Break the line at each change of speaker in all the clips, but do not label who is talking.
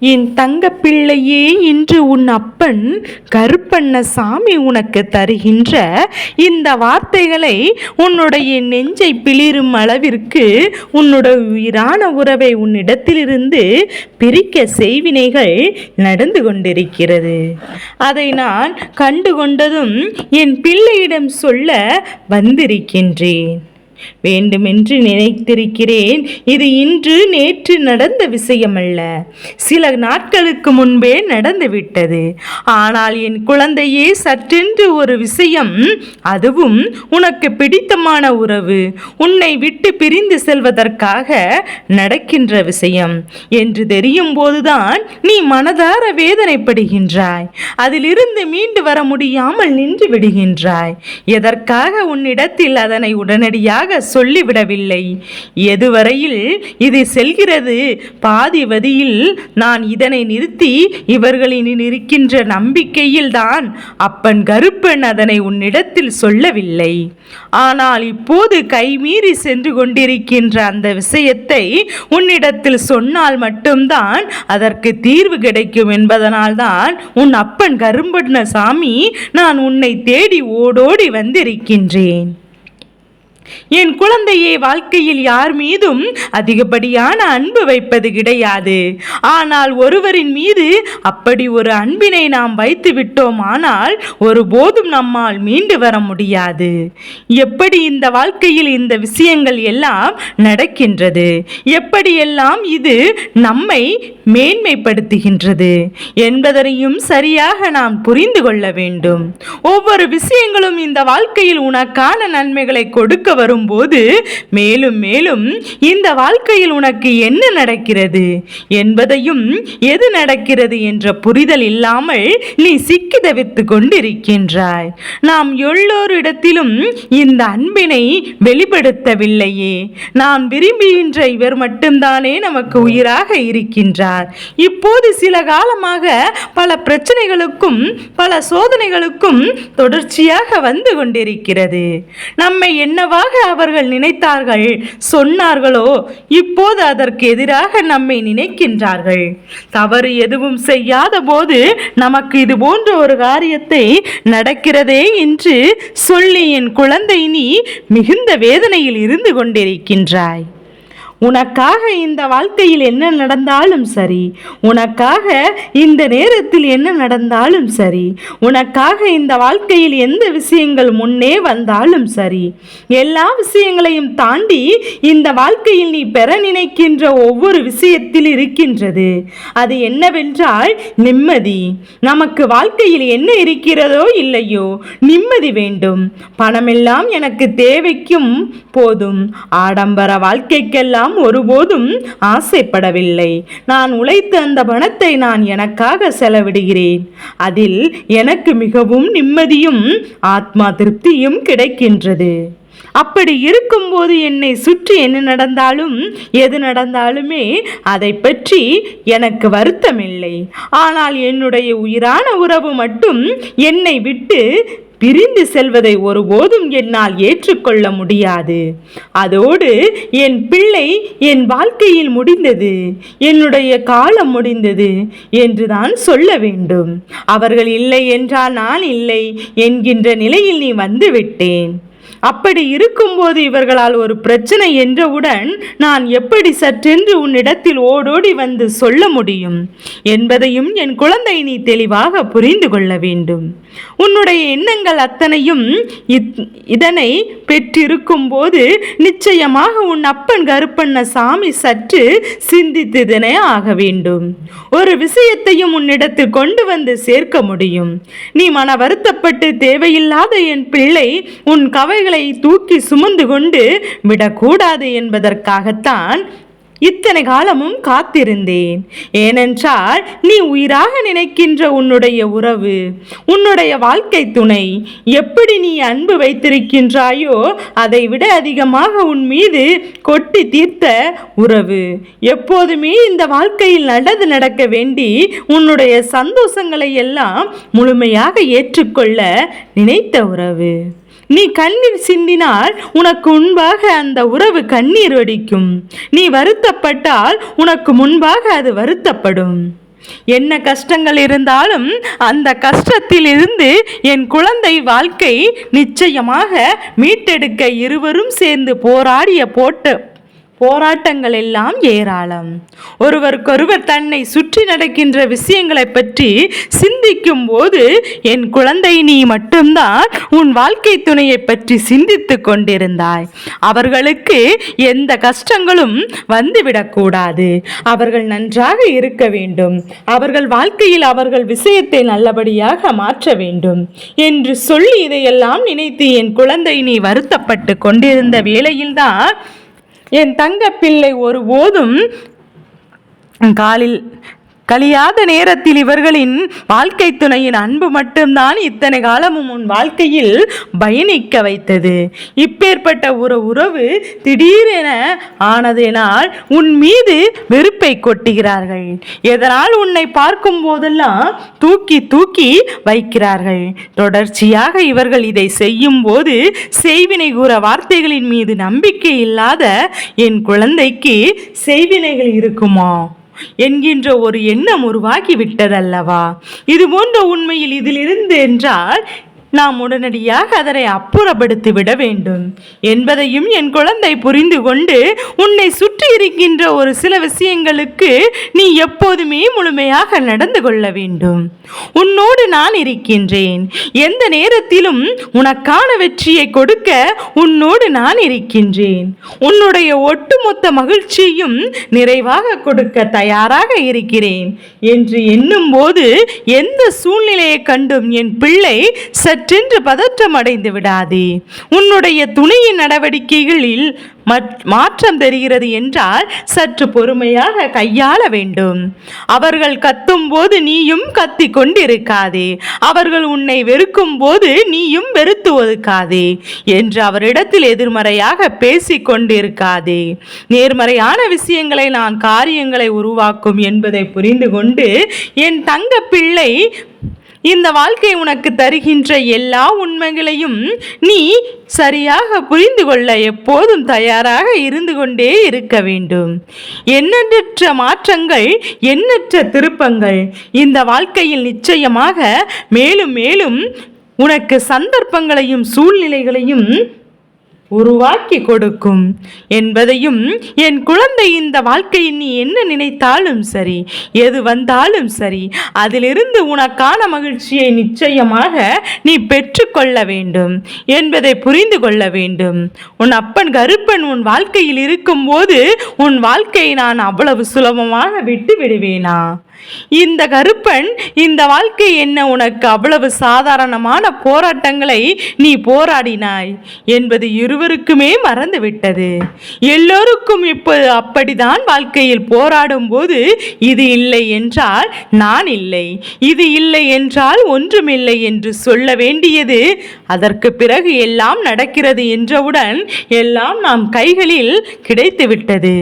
என் தங்க பிள்ளையே, இன்று உன் அப்பன் கருப்பண்ணசாமி உனக்கு தருகின்ற இந்த வார்த்தைகளை உன்னுடைய நெஞ்சை பிளிரும் அளவிற்கு உன்னுடைய உயிரான உறவை உன்னிடத்திலிருந்து பிரிக்க செய்வினைகள் நடந்து கொண்டிருக்கிறது. அதை நான் கண்டுகொண்டதும் என் பிள்ளையிடம் சொல்ல வந்திருக்கின்றேன். வேண்டுமென்று நினைத்திருக்கிறேன். இது இன்று நேற்று நடந்த விஷயமல்ல, சில நாட்களுக்கு முன்பே நடந்துவிட்டது. ஆனால் என் குழந்தையே, சற்றென்று ஒரு விஷயம், அதுவும் உனக்கு பிடித்தமான உறவு உன்னை விட்டு பிரிந்து செல்வதற்காக நடக்கின்ற விஷயம் என்று தெரியும் போதுதான் நீ மனதார வேதனைப்படுகின்றாய். அதிலிருந்து மீண்டு வர முடியாமல் நின்று விடுகின்றாய். எதற்காக உன்னிடத்தில் அதனை உடனடியாக சொல்லிவிடவில்லை? எதுவரையில் இது செல்கிறது? பாதி வதியில் நான் இதனை நிறுத்தி இவர்களின் இருக்கின்ற நம்பிக்கையில் தான் அப்பன் கருப்பன் அதனை உன்னிடத்தில் சொல்லவில்லை. ஆனால் இப்போது கைமீறி சென்று கொண்டிருக்கின்ற அந்த விஷயத்தை உன்னிடத்தில் சொன்னால் மட்டும்தான் அதற்கு தீர்வு கிடைக்கும் என்பதனால்தான் உன் அப்பன் கருப்பண்ணசாமி நான் உன்னை தேடி ஓடோடி வந்திருக்கின்றேன். என் குழந்தையை, வாழ்க்கையில் யார் மீதும் அதிகப்படியான அன்பு வைப்பது கிடையாது. ஆனால் ஒருவரின் மீது அப்படி ஒரு அன்பினை நாம் வைத்து விட்டோம், ஆனால் ஒருபோதும் நம்மால் மீண்டு வர முடியாது. எப்படி இந்த வாழ்க்கையில் இந்த விஷயங்கள் எல்லாம் நடக்கின்றது, எப்படியெல்லாம் இது நம்மை மேன்மைப்படுத்துகின்றது என்பதனையும் சரியாக நாம் புரிந்து கொள்ள வேண்டும். ஒவ்வொரு விஷயங்களும் இந்த வாழ்க்கையில் உனக்கான நன்மைகளை கொடுக்க வரும்போது மேலும் மேலும் இந்த வாழ்க்கையில் உனக்கு என்ன நடக்கிறது என்பதையும், எது நடக்கிறது என்ற புரிதல் இல்லாமல் நீ சிக்கி தவித்துக் கொண்டிருக்கின்றாய். நாம் எல்லோரிடத்திலும் இந்த அன்பினை வெளிப்படுத்தவில்லையே. நாம் விரும்புகின்ற இவர் மட்டும்தானே நமக்கு உயிராக இருக்கின்றார். இப்போது சில காலமாக பல பிரச்சனைகளுக்கும் பல சோதனைகளுக்கும் தொடர்ச்சியாக வந்து கொண்டிருக்கிறது. நம்மை என்னவா அவர்கள் நினைத்தார்கள், சொன்னார்களோ, இப்போது அதற்கு எதிராக நம்மை நினைக்கின்றார்கள். தவறு எதுவும் செய்யாத போது நமக்கு இது போன்ற ஒரு காரியத்தை நடக்கிறதே என்று சொல்லி என் குழந்தை, நீ மிகுந்த வேதனையில் இருந்து கொண்டிருக்கின்றாய். உனக்காக இந்த வாழ்க்கையில் என்ன நடந்தாலும் சரி, உனக்காக இந்த நேரத்தில் என்ன நடந்தாலும் சரி, உனக்காக இந்த வாழ்க்கையில் எந்த விஷயங்கள் முன்னே வந்தாலும் சரி, எல்லா விஷயங்களையும் தாண்டி இந்த வாழ்க்கையில் நீ பெற நினைக்கின்ற ஒவ்வொரு விஷயத்தில் இருக்கின்றது. அது என்னவென்றால் நிம்மதி. நமக்கு வாழ்க்கையில் என்ன இருக்கிறதோ இல்லையோ, நிம்மதி வேண்டும். பணமெல்லாம் எனக்கு தேவைக்கும் போதும். ஆடம்பர வாழ்க்கைக்கெல்லாம் ஒருபோதும் ஆசைப்படவில்லை. நான் உழைத்த அந்த பணத்தை நான் எனக்காக செலவிடுகிறேன். அதில் எனக்கு மிகவும் நிம்மதியும் ஆத்மா திருப்தியும் கிடைக்கின்றது. அப்படி இருக்கும்போது என்னை சுற்றி என்ன நடந்தாலும் எது நடந்தாலுமே அதை பற்றி எனக்கு வருத்தமில்லை. ஆனால் என்னுடைய உயிரான உறவு மட்டும் என்னை விட்டு பிரிந்து செல்வதை ஒருபோதும் என்னால் ஏற்றுக்கொள்ள முடியாது. அதோடு என் பிள்ளை, என் வாழ்க்கையில் முடிந்தது, என்னுடைய காலம் முடிந்தது என்றுதான் சொல்ல வேண்டும். அவர்கள் இல்லை என்றால் நான் இல்லை என்கின்ற நிலையில் நீ வந்துவிட்டேன். அப்படி இருக்கும்போது இவர்களால் ஒரு பிரச்சனை என்றவுடன் நான் எப்படி சற்றென்று உன்னிடத்தில் ஓடோடி வந்து சொல்ல முடியும் என்பதையும் என் குழந்தை நீ தெளிவாக புரிந்து கொள்ள வேண்டும். உன்னுடைய எண்ணங்கள் அத்தனையும் இதனை பெற்றிருக்கும் போது நிச்சயமாக உன் அப்பன் கருப்பண்ணசாமி சற்று சிந்தித்ததனே ஆக வேண்டும். ஒரு விஷயத்தையும் உன்னிடத்தில் கொண்டு வந்து சேர்க்க முடியும். நீ மன வருத்தப்பட்டு தேவையில்லாத என் பிள்ளை உன் கவைகளை தூக்கி சுமந்து கொண்டு விடக்கூடாது என்பதற்காகத்தான் இத்தனை காலமும் காத்திருந்தேன். ஏனென்றால் நீ உயிராக நினைக்கின்ற உன்னுடைய உறவு, உன்னுடைய வாழ்க்கை துணை எப்படி நீ அன்பு வைத்திருக்கின்றாயோ அதை விட அதிகமாக உன் மீது கொட்டி தீர்த்த உறவு, எப்போதுமே இந்த வாழ்க்கையில் நல்லது நடக்க வேண்டி உன்னுடைய சந்தோஷங்களை எல்லாம் முழுமையாக ஏற்றுக்கொள்ள நினைத்த உறவு. நீ கண்ணீர் சிந்தினால் உனக்கு முன்பாக அந்த உறவு கண்ணீர் வடிக்கும். நீ வருத்தப்பட்டால் உனக்கு முன்பாக அது வருத்தப்படும். என்ன கஷ்டங்கள் இருந்தாலும் அந்த கஷ்டத்திலிருந்து என் குழந்தை வாழ்க்கை நிச்சயமாக மீட்டெடுக்க இருவரும் சேர்ந்து போராட்டங்கள் எல்லாம் ஏராளம். ஒருவருக்கொருவர் தன்னை சுற்றி நடக்கின்ற விஷயங்களை பற்றி சிந்திக்கும் போது என் குழந்தை நீ மட்டும்தான் உன் வாழ்க்கை துணையை பற்றி சிந்தித்து கொண்டிருந்தாய். அவர்களுக்கு எந்த கஷ்டங்களும் வந்துவிடக்கூடாது. அவர்கள் நன்றாக இருக்க வேண்டும். அவர்கள் வாழ்க்கையில் அவர்கள் விஷயத்தை நல்லபடியாக மாற்ற வேண்டும் என்று சொல்லி இதையெல்லாம் நினைத்து என் குழந்தை நீ வருத்தப்பட்டு கொண்டிருந்த வேளையில்தான் என் தங்க பிள்ளை ஒருபோதும் கழியாத நேரத்தில் இவர்களின் வாழ்க்கை துணையின் அன்பு மட்டும்தான் இத்தனை காலமும் உன் வாழ்க்கையில் பயணிக்க வைத்தது. இப்பேற்பட்ட ஒரு உறவு திடீரென ஆனதினால் உன் மீது வெறுப்பை கொட்டுகிறார்கள். எதனால் உன்னை பார்க்கும் போதெல்லாம் தூக்கி தூக்கி வைக்கிறார்கள். தொடர்ச்சியாக இவர்கள் இதை செய்யும் போது செய்வினை கூற வார்த்தைகளின் மீது நம்பிக்கை இல்லாத என் குழந்தைக்கு செய்வினைகள் இருக்குமா என்கின்ற ஒரு எண்ணம் உருவாகி விட்டதல்லவா? இது போன்ற உண்மையில் இதிலிருந்து என்றால் நாம் உடனடியாக அதனை அப்புறப்படுத்தி விட வேண்டும் என்பதையும் என் குழந்தை புரிந்து கொண்டு உன்னை சுற்றி இருக்கின்ற ஒரு சில விஷயங்களுக்கு நீ எப்போதுமே முழுமையாக நடந்து கொள்ள வேண்டும். உன்னோடு நான் இருக்கின்றேன். எந்த நேரத்திலும் உனக்கான வெற்றியை கொடுக்க உன்னோடு நான் இருக்கின்றேன். உன்னுடைய ஒட்டுமொத்த மகிழ்ச்சியும் நிறைவாக கொடுக்க தயாராக இருக்கிறேன் என்று எண்ணும் போது எந்த சூழ்நிலையை கண்டும் என் பிள்ளை சற்றென்று பதற்றம் அடைந்து விடாதே. உன்னுடைய துணையின் நடவடிக்கைகளில் மாற்றம் தெரிகிறது என்றால் சற்று பொறுமையாக கையாள வேண்டும். அவர்கள் கத்தும் போது நீயும் கத்தி கொண்டிருக்காதே. அவர்கள் உன்னை வெறுக்கும் போது நீயும் வெறுத்து ஒதுக்காதே என்று அவரிடத்தில் எதிர்மறையாக பேசிக் கொண்டிருக்காதே. நேர்மறையான விஷயங்களை நான் காரியங்களை உருவாக்கும் என்பதை புரிந்து கொண்டு என் தங்க பிள்ளை இந்த வாழ்க்கை உனக்கு தருகின்ற எல்லா உண்மைகளையும் நீ சரியாக புரிந்து கொள்ள எப்போதும் தயாராக இருந்து கொண்டே இருக்க வேண்டும். எண்ணற்ற மாற்றங்கள், எண்ணற்ற திருப்பங்கள் இந்த வாழ்க்கையில் நிச்சயமாக மேலும் மேலும் உனக்கு சந்தர்ப்பங்களையும் சூழ்நிலைகளையும் உருவாக்கி கொடுக்கும் என்பதையும் என் குழந்தை இந்த வாழ்க்கையில் நீ என்ன நினைத்தாலும் சரி, எது வந்தாலும் சரி, அதிலிருந்து உனக்கான மகிழ்ச்சியை நிச்சயமாக நீ பெற்றுக்கொள்ள வேண்டும் என்பதை புரிந்து கொள்ள வேண்டும். உன் அப்பன் கருப்பன் உன் வாழ்க்கையில் இருக்கும்போது உன் வாழ்க்கையை நான் அவ்வளவு சுலபமாக விட்டு விடுவேனா? இந்த கருப்பன் இந்த வாழ்க்கை என்ன உனக்கு அவ்வளவு சாதாரணமான போராட்டங்களை நீ போராடினாய் என்பது இருவருக்குமே மறந்துவிட்டது. எல்லோருக்கும் இப்போது அப்படிதான் வாழ்க்கையில் போராடும் போது இது இல்லை என்றால் நான் இல்லை, இது இல்லை என்றால் ஒன்றுமில்லை என்று சொல்ல வேண்டியது. அதற்கு பிறகு எல்லாம் நடக்கிறது என்றவுடன் எல்லாம் நாம் கைகளில் கிடைத்துவிட்டது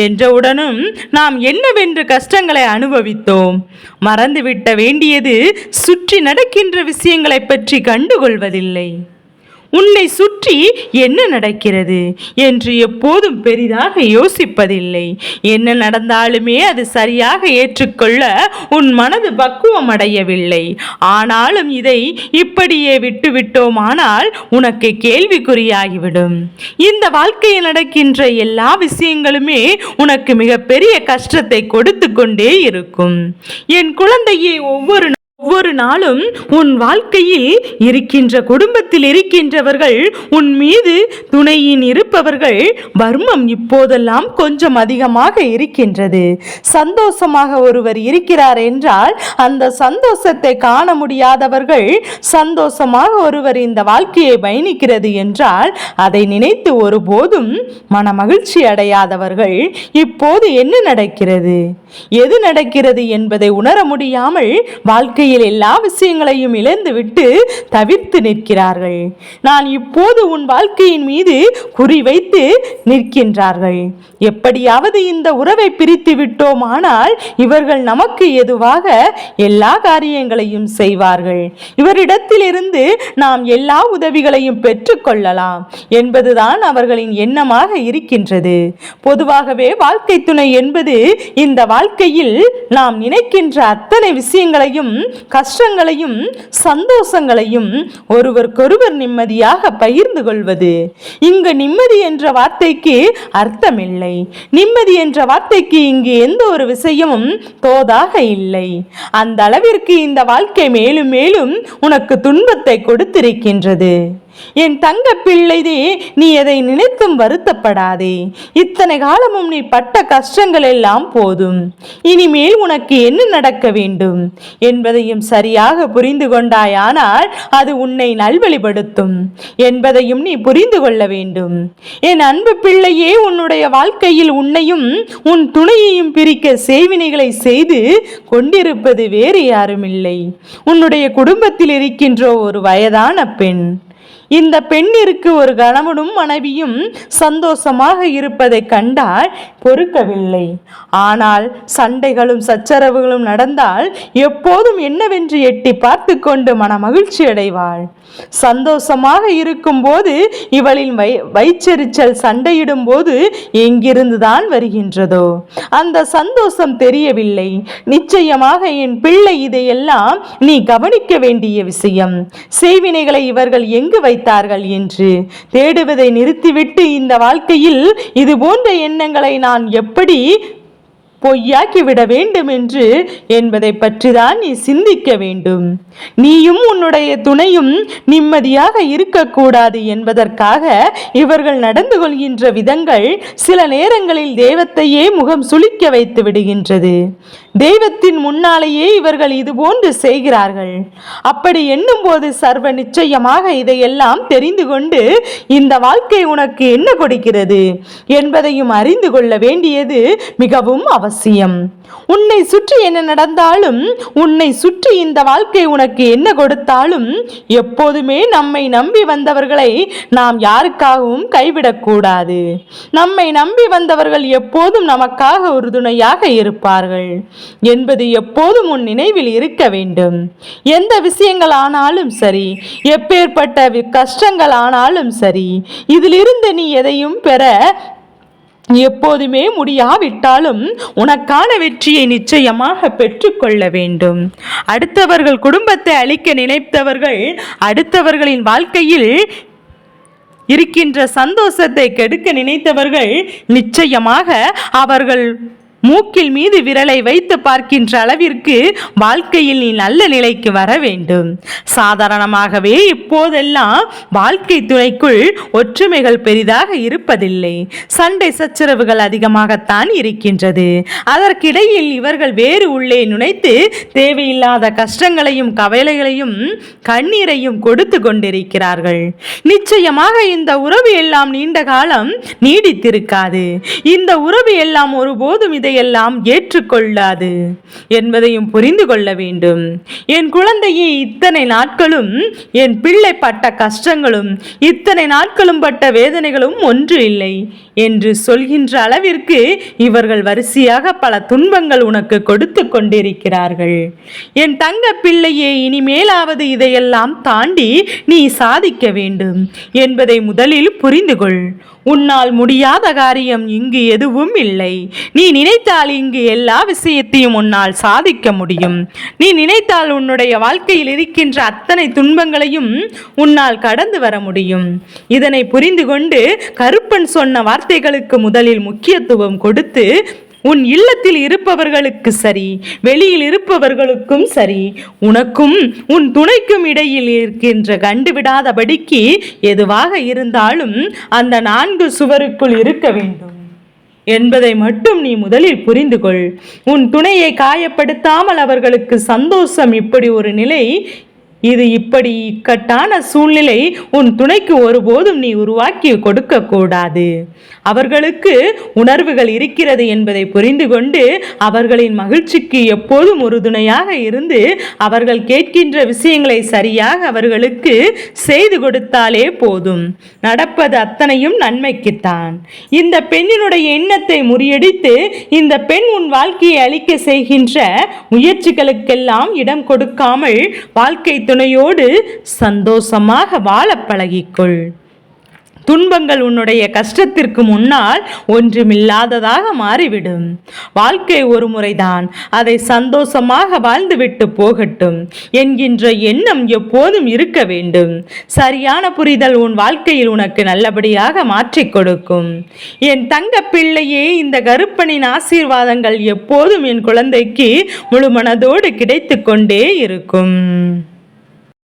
என்றவுடனும் நாம் என்னவென்று கஷ்டங்களை அனுபவித்தோம். மறந்துவிட்ட வேண்டியது சுற்றி நடக்கின்ற விஷயங்களை பற்றி கண்டுகொள்வதில்லை. உன்னை சுற்றி என்ன நடக்கிறது என்று எப்போதும் பெரிதாக யோசிப்பதில்லை. என்ன நடந்தாலுமே அது சரியாக ஏற்றுக்கொள்ள உன் மனது பக்குவம் அடையவில்லை. ஆனாலும் இதை இப்படியே விட்டுவிட்டோமானால் உனக்கு கேள்விக்குறியாகிவிடும். இந்த வாழ்க்கையில் நடக்கின்ற எல்லா விஷயங்களுமே உனக்கு மிகப்பெரிய கஷ்டத்தை கொடுத்து கொண்டே இருக்கும். என் குழந்தையை ஒவ்வொரு நாளும் உன் வாழ்க்கையில் இருக்கின்ற குடும்பத்தில் இருக்கின்றவர்கள் உன் மீது துணையின் இருப்பவர்கள் வர்மம் இப்போதெல்லாம் கொஞ்சம் அதிகமாக இருக்கின்றது. சந்தோஷமாக ஒருவர் இருக்கிறார் என்றால் அந்த சந்தோஷத்தை காண முடியாதவர்கள் சந்தோஷமாக ஒருவர் இந்த வாழ்க்கையை பயணிக்கிறது என்றால் அதை நினைத்து ஒருபோதும் மன மகிழ்ச்சி அடையாதவர்கள் இப்போது என்ன நடக்கிறது, எது நடக்கிறது என்பதை உணர முடியாமல் வாழ்க்கையில் வாழ்க்கையில் எல்லா விஷயங்களையும் இழந்துவிட்டு தவிர்த்து நிற்கிறார்கள். நான் இப்போது உன் வாழ்க்கையின் மீது குறிவைத்து நிற்கின்றார்கள். எப்படியாவது இந்த உறவை பிரித்து விட்டோமானால் இவர்கள் நமக்கு எதுவாக எல்லா காரியங்களையும் செய்வார்கள். இவரிடத்திலிருந்து நாம் எல்லா உதவிகளையும் பெற்றுக்கொள்ளலாம் என்பதுதான் அவர்களின் எண்ணமாக இருக்கின்றது. பொதுவாகவே வாழ்க்கை துணை என்பது இந்த வாழ்க்கையில் நாம் நினைக்கின்ற அத்தனை விஷயங்களையும், கஷ்டங்களையும், சந்தோஷங்களையும் ஒருவருக்கொருவர் நிம்மதியாக பகிர்ந்து கொள்வது. இங்கு நிம்மதி என்ற வார்த்தைக்கு அர்த்தமில்லை. நிம்மதி என்ற வார்த்தைக்கு இங்கு எந்த ஒரு விஷயமும் தோதாக இல்லை. அந்த அளவிற்கு இந்த வாழ்க்கை மேலும் மேலும் உனக்கு துன்பத்தை கொடுத்திருக்கின்றது. என் தங்க பிள்ளைதே, நீ எதை நினைத்தும் வருத்தப்படாதே. இத்தனை காலமும் நீ பட்ட கஷ்டங்கள் எல்லாம் போதும். இனிமேல் உனக்கு என்ன நடக்க வேண்டும் என்பதையும் சரியாக புரிந்து கொண்டாயானால் அது உன்னை நல்வழிப்படுத்தும் என்பதையும் நீ புரிந்து கொள்ள வேண்டும். என் அன்பு பிள்ளையே, உன்னுடைய வாழ்க்கையில் உன்னையும் உன் துணையையும் பிரிக்க செய்வினைகளை செய்து கொண்டிருப்பது வேறு யாரும் இல்லை, உன்னுடைய குடும்பத்தில் இருக்கின்ற ஒரு வயதான பெண். இந்த பெண்ணிற்கு ஒரு கணவனும் மனைவியும் சந்தோஷமாக இருப்பதை கண்டால் பொறுக்கவில்லை. ஆனால் சண்டைகளும் சச்சரவுகளும் நடந்தால் எப்போதும் என்னவென்று எட்டி பார்த்து கொண்டு மன மகிழ்ச்சி அடைவாள். சந்தோஷமாக இருக்கும் போது இவளின் வயிற்றெரிச்சல் சண்டையிடும் போது எங்கிருந்துதான் வருகின்றதோ அந்த சந்தோஷம் தெரியவில்லை. நிச்சயமாக என் பிள்ளை, இதையெல்லாம் நீ கவனிக்க வேண்டிய விஷயம். செய்வினைகளை இவர்கள் எங்கு வைத்தார்கள் என்று தேடுவதை நிறுத்திவிட்டு இந்த வாழ்க்கையில் இது போன்ற எண்ணங்களை நான் எப்படி பொய்யாக்கிவிட வேண்டும் என்று என்பதை பற்றிதான் நீ சிந்திக்க வேண்டும். நீயும் உன்னுடைய துணையும் நிம்மதியாக இருக்கக்கூடாது என்பதற்காக இவர்கள் நடந்து கொள்கின்ற விதங்கள் சில நேரங்களில் தெய்வத்தையே முகம் சுளிக்க வைத்து விடுகின்றது. தெய்வத்தின் முன்னாலேயே இவர்கள் இதுபோன்று செய்கிறார்கள். அப்படி எண்ணும் போது சர்வ நிச்சயமாக இதையெல்லாம் தெரிந்து கொண்டு இந்த வாழ்க்கை உனக்கு என்ன கொடுக்கிறது என்பதையும் அறிந்து கொள்ள வேண்டியது மிகவும் அவசியம். உன்னை சுற்றி என்ன நடந்தாலும், உன்னை சுற்றி இந்த வாழ்க்கை உனக்கு என்ன கொடுத்தாலும், எப்போதுமே நம்மை நம்பி வந்தவர்களை நாம் யாருக்காகவும் கைவிடக்கூடாது. நம்மை நம்பி வந்தவர்கள் எப்போதும் நமக்காக உறுதுணையாக இருப்பார்கள் என்பது எப்போதும் உன் நினைவில் இருக்க வேண்டும். எந்த விஷயங்கள் ஆனாலும் சரி, எப்பேற்பட்ட கஷ்டங்கள் ஆனாலும் சரி, இதிலிருந்து நீ எதையும் பெற எப்போதுமே முடியாவிட்டாலும் உனக்கான வெற்றியை நிச்சயமாக பெற்றுக்கொள்ள வேண்டும். அடுத்தவர்கள் குடும்பத்தை அழிக்க நினைத்தவர்கள் அடுத்தவர்களின் வாழ்க்கையில் இருக்கின்ற சந்தோஷத்தை கெடுக்க நினைத்தவர்கள் நிச்சயமாக அவர்கள் மூக்கில் மீது விரலை வைத்து பார்க்கின்ற அளவிற்கு வாழ்க்கையில் நீ நல்ல நிலைக்கு வர வேண்டும். சாதாரணமாகவே இப்போதெல்லாம் வாழ்க்கை துணைக்குள் ஒற்றுமைகள் பெரிதாக இருப்பதில்லை. சண்டை சச்சரவுகள் அதிகமாகத்தான் இருக்கின்றது. அதற்கிடையில் இவர்கள் வேறு உள்ளே நுழைத்து தேவையில்லாத கஷ்டங்களையும் கவலைகளையும் கண்ணீரையும் கொடுத்து கொண்டிருக்கிறார்கள். நிச்சயமாக இந்த உறவு எல்லாம் நீண்ட காலம் நீடித்திருக்காது. இந்த உறவு எல்லாம் ஒருபோதும் எல்லாம் ஏற்றுக்கொள்ளாது என்பதையும் புரிந்து கொள்ள வேண்டும். என் குழந்தையே, இத்தனை நாட்களும் என் பிள்ளை பட்ட கஷ்டங்களும் இத்தனை நாட்களும் பட்ட வேதனைகளும் ஒன்று இல்லை என்று சொல்கின்ற அளவிற்கு இவர்கள் வரிசையாக பல துன்பங்கள் உனக்கு கொடுத்து கொண்டிருக்கிறார்கள். என் தங்க பிள்ளையே, இனிமேலாவது இதையெல்லாம் தாண்டி நீ சாதிக்க வேண்டும் என்பதை முதலில் புரிந்து கொள். உன்னால் முடியாத காரியம் இங்கு எதுவும் இல்லை. நீ நினைத்தால் இங்கு எல்லா விஷயத்தையும் உன்னால் சாதிக்க முடியும். நீ நினைத்தால் உன்னுடைய வாழ்க்கையில் இருக்கின்ற அத்தனை துன்பங்களையும் உன்னால் கடந்து வர முடியும். இதனை புரிந்து கொண்டு கருப்பன் சொன்ன வார்த்தைகளுக்கு முதலில் முக்கியத்துவம் கொடுத்து உன் இல்லத்தில் இருப்பவர்களுக்கு சரி, வெளியில் இருப்பவர்களுக்கும் சரி, உனக்கும் உன் துணைக்கும் இடையில் இருக்கின்ற கண்டுவிடாதபடிக்கு எதுவாக இருந்தாலும் அந்த 4 சுவருக்குள் இருக்க வேண்டும் என்பதை மட்டும் நீ முதலில் புரிந்து கொள். உன் துணையை காயப்படுத்தாமல் அவர்களுக்கு சந்தோஷம் இப்படி ஒரு நிலை இது இப்படி இக்கட்டான சூழ்நிலை உன் துணைக்கு ஒருபோதும் நீ உருவாக்கி கொடுக்க கூடாது. அவர்களுக்கு உணர்வுகள் இருக்கிறது என்பதை புரிந்து கொண்டு அவர்களின் மகிழ்ச்சிக்கு எப்போதும் உறுதுணையாக இருந்து அவர்கள் கேட்கின்ற விஷயங்களை சரியாக அவர்களுக்கு செய்து கொடுத்தாலே போதும். நடப்பது அத்தனையும் நன்மைக்குத்தான். இந்த பெண்ணினுடைய எண்ணத்தை முறியடித்து இந்த பெண் உன் வாழ்க்கையை அளிக்க செய்கின்ற முயற்சிகளுக்கெல்லாம் இடம் கொடுக்காமல் வாழ்க்கை துணையோடு சந்தோஷமாக வாழ பழகிக்கொள். துன்பங்கள் உன்னுடைய கஷ்டத்திற்கு முன்னால் ஒன்றுமில்லாததாக மாறிவிடும். வாழ்க்கை ஒரு முறைதான், அதை சந்தோஷமாக வாழ்ந்துவிட்டு போகட்டும் என்கின்ற எண்ணம் எப்போதும் இருக்க வேண்டும். சரியான புரிதல் உன் வாழ்க்கையில் உனக்கு நல்லபடியாக மாற்றிக் கொடுக்கும். என் தங்க பிள்ளையே, இந்த கருப்பனின் ஆசீர்வாதங்கள் எப்போதும் என் குழந்தைக்கு முழு மனதோடு கிடைத்து கொண்டே இருக்கும்.